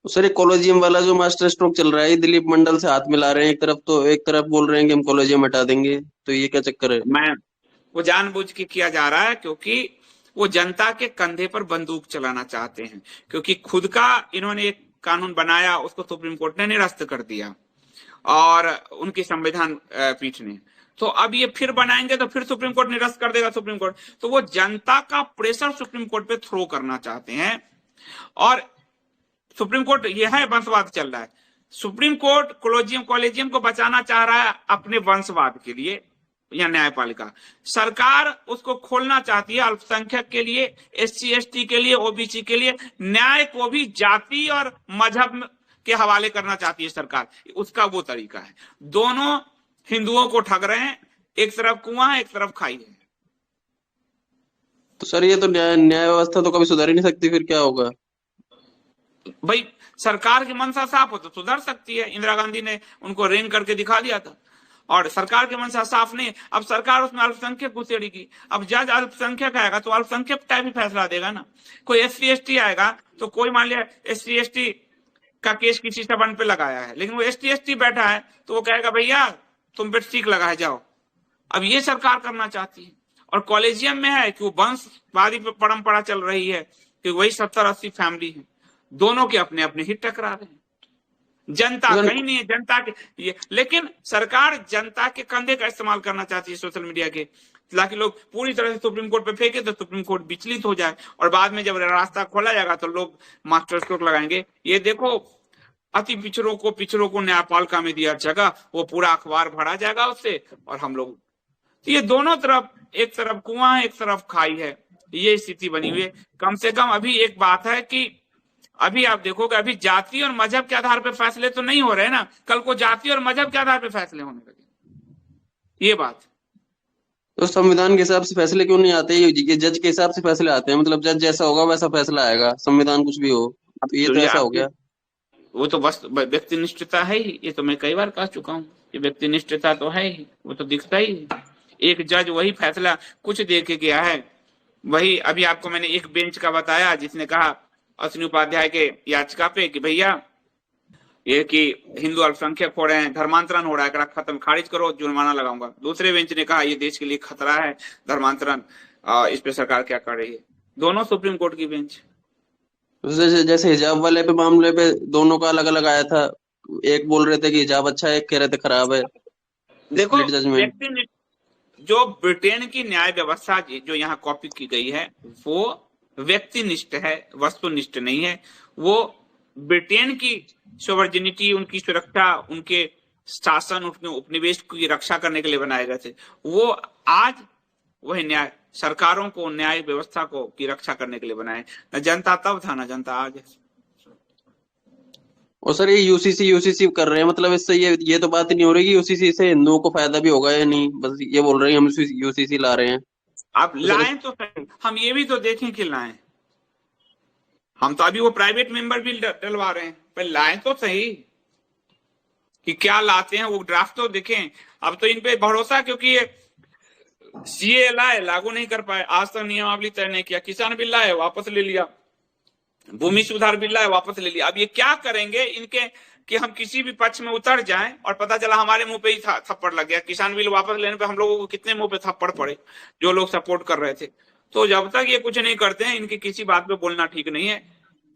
तो सर ये कॉलेजियम वाला जो मास्टर स्ट्रोक चल रहा है, ये दिलीप मंडल से हाथ मिला रहे हैं। एक तरफ बोल रहे हैं कि हम कॉलेजियम हटा देंगे, तो ये क्या चक्कर है? मैं वो जानबूझ के किया जा रहा है, क्योंकि वो जनता के कंधे पर बंदूक चलाना चाहते हैं। क्योंकि खुद का इन्होंने एक कानून बनाया, उसको सुप्रीम कोर्ट ने निरस्त कर दिया, और उनकी संविधान पीठ ने। तो अब ये फिर बनाएंगे तो फिर सुप्रीम कोर्ट निरस्त कर देगा सुप्रीम कोर्ट। तो वो जनता का प्रेशर सुप्रीम कोर्ट पे थ्रो करना चाहते हैं। और सुप्रीम कोर्ट, ये है वंशवाद चल रहा है। सुप्रीम कोर्ट कॉलेजियम कॉलेजियम को बचाना चाह रहा है अपने वंशवाद के लिए, या न्यायपालिका। सरकार उसको खोलना चाहती है अल्पसंख्यक के लिए, एससी एसटी के लिए, ओबीसी के लिए। न्याय को भी जाति और मजहब के हवाले करना चाहती है सरकार। उसका वो तरीका है। दोनों हिंदुओं को ठग रहे हैं। एक तरफ कुआं है, एक तरफ खाई है। तो सर ये तो न्याय व्यवस्था तो कभी सुधर ही नहीं सकती, फिर क्या होगा? भाई, सरकार की मंशा साफ हो तो सुधर सकती है। इंदिरा गांधी ने उनको रेंग करके दिखा दिया था। और सरकार की मंशा साफ नहीं, अब सरकार उसमें अल्पसंख्यक घुसेड़ेगी। अब जज अल्पसंख्यक आएगा तो अल्पसंख्यक टाइप ही फैसला देगा ना। कोई एससी एसटी आएगा तो कोई मान लिया एससी एसटी का केस किसी संबंध पे लगाया है, लेकिन वो एसटी एसटी बैठा है, तो वो कहेगा भैया तुम पे ठीक लगाए जाओ। अब ये सरकार करना चाहती है। और कॉलेजियम में है कि वो वंशवादी परंपरा चल रही है कि वही 70-80 फैमिली है। दोनों के अपने अपने हित टकरा रहे हैं। जनता तो सर कहीं नहीं है, जनता के ये। लेकिन सरकार जनता के कंधे का इस्तेमाल करना चाहती है सोशल मीडिया के, ताकि लोग पूरी तरह से सुप्रीम कोर्ट पे फेंके तो सुप्रीम कोर्ट विचलित हो जाए, और बाद में जब रास्ता खोला जाएगा तो लोग मास्टर स्ट्रोक लगाएंगे। ये देखो, अति पिछड़ों को न्यायपालिका में दिया जगह, वो पूरा अखबार भरा जाएगा उससे। और हम लोग, तो ये दोनों तरफ, एक तरफ कुआं है, एक तरफ खाई है। ये स्थिति बनी हुई है। कम से कम अभी एक बात है कि अभी आप देखोगे, अभी जाति और मजहब के आधार पर फैसले तो नहीं हो रहे ना। कल को जाति और मजहब के आधार पर फैसले होने लगे। ये बात। तो संविधान के हिसाब से फैसले क्यों नहीं आते? ये जज के हिसाब से फैसले आते हैं, मतलब जज जैसा होगा वैसा फैसला आएगा, संविधान कुछ भी हो। अब तो ये तो तो ये ऐसा हो आपके, गया। वो तो बस व्यक्तिनिष्ठता है ही। ये तो मैं कई बार कह चुका हूँ, ये व्यक्तिनिष्ठता तो है ही, वो तो दिखता ही है। एक जज वही फैसला कुछ दे के गया है। वही अभी आपको मैंने एक बेंच का बताया जिसने कहा अश्विनी उपाध्याय के याचिका पे कि भैया ये कि हिंदू अल्पसंख्यक हो रहे हैं, धर्मांतरण हो रहा है, खत्म, खारिज करो, जुर्माना लगाऊंगा। दूसरे बेंच ने कहा ये देश के लिए खतरा है धर्मांतरण, इस पे सरकार क्या कर रही है। दोनों सुप्रीम कोर्ट की बेंच। तो जैसे जैसे हिजाब वाले पे मामले पे दोनों का अलग अलग आया था। एक बोल रहे थे कि हिजाब अच्छा है, एक कह रहे थे खराब है। देखो, स्प्लिट जजमेंट। व्यक्ति, जो ब्रिटेन की न्याय व्यवस्था जो यहाँ कॉपी की गई है, वो व्यक्तिनिष्ठ है, वस्तुनिष्ठ नहीं है। वो ब्रिटेन की सोवर्जिनिटी, उनकी सुरक्षा, उनके शासन, उनके उपनिवेश की रक्षा करने के लिए बनाए गए थे। वो आज वही न्याय, सरकारों को, न्याय व्यवस्था को की रक्षा करने के लिए बनाए। न जनता तब था, न जनता आज है। और सर ये यूसीसी यूसीसी कर रहे हैं, मतलब इससे ये तो बात ही नहीं हो रही कि यूसीसी से हिंदुओं को फायदा भी होगा या नहीं, बस ये बोल रहे हैं हम यूसीसी ला रहे हैं। अब तो सर लाएं तो सही, हम ये भी तो देखें कि लाएं। हम तो अभी वो प्राइवेट मेंबर बिल डलवा रहे हैं, पर लाएं तो सही कि क्या लाते हैं। वो ड्राफ्ट तो देखें। अब तो इन पे भरोसा, क्योंकि ये सीए लाए, लागू नहीं कर पाए, आज तक नियमावली तय नहीं किया। किसान बिल लाए, वापस ले लिया। भूमि सुधार बिल लाए, वापस ले लिया। अब ये क्या करेंगे इनके कि हम किसी भी पक्ष में उतर जाएं और पता चला हमारे मुंह पे ही थप्पड़ लग गया। किसान बिल वापस लेने पे हम लोगों को कितने मुंह पे थप्पड़ पड़े, जो लोग सपोर्ट कर रहे थे। तो जब तक ये कुछ नहीं करते हैं, इनकी किसी बात पे बोलना ठीक नहीं है।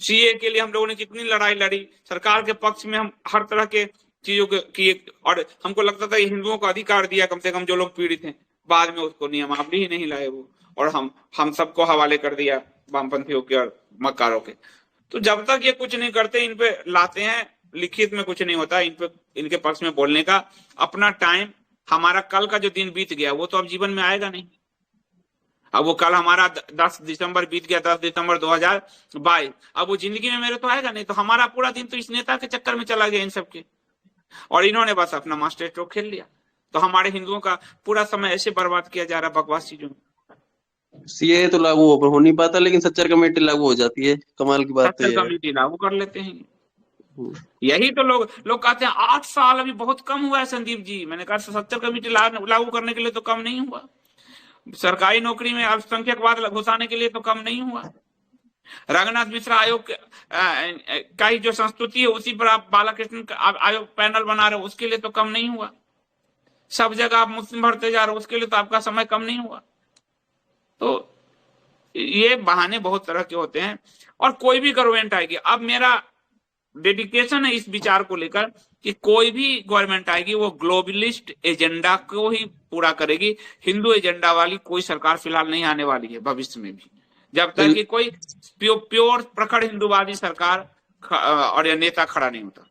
सीए के लिए हम लोगों ने कितनी लड़ाई लड़ी, सरकार के पक्ष में हम हर तरह के चीजों के किए, और हमको लगता था हिंदुओं को अधिकार दिया कम से कम, जो लोग पीड़ित हैं। बाद में उसको नियमावली ही नहीं लाए वो, और हम सबको हवाले कर दिया वामपंथियों के और मक्कारों के। तो जब तक ये कुछ नहीं करते, इन पे लाते हैं, लिखित में कुछ नहीं होता इन पे, इनके पक्ष में बोलने का। अपना टाइम, हमारा कल का जो दिन बीत गया वो तो अब जीवन में आएगा नहीं। अब वो कल हमारा 10 दिसंबर बीत गया, 10 दिसंबर 2022, अब वो जिंदगी में मेरे तो आएगा नहीं। तो हमारा पूरा दिन तो इस नेता के चक्कर में चला गया इन सबके। और इन्होंने बस अपना मास्टर स्ट्रोक खेल लिया। तो हमारे हिंदुओं का पूरा समय ऐसे बर्बाद किया जा रहा है बकवास चीजों में। सीए तो लागू हो नहीं पाता, लेकिन सच्चर कमेटी लागू हो जाती है। कमाल की बात तो सत्तर ये है। कम्युनिटी लागू कर लेते हैं। हम्म। यही तो लोग लोग कहते हैं 8 साल अभी बहुत कम हुआ है संदीप जी। मैंने कहा 70 कमेटी लागू करने के लिए तो कम नहीं हुआ। सरकारी नौकरी में अल्पसंख्यकवाद घुसाने के लिए तो कम नहीं हुआ। रघुनाथ मिश्रा आयोग का ही जो संस्तुति है उसी पर आप बालाकृष्ण आयोग पैनल बना रहे हो, उसके लिए तो कम नहीं हुआ। सब जगह आप मुस्लिम भरते जा रहे हो, उसके लिए तो आपका समय कम नहीं हुआ। तो ये बहाने बहुत तरह के होते हैं और कोई भी गवर्नमेंट आएगी, अब मेरा डेडिकेशन है इस विचार को लेकर कि कोई भी गवर्नमेंट आएगी वो ग्लोबलिस्ट एजेंडा को ही पूरा करेगी। हिंदू एजेंडा वाली कोई सरकार फिलहाल नहीं आने वाली है भविष्य में भी, जब तक कि कोई प्योर प्रखर हिंदूवादी सरकार और नेता खड़ा नहीं होता।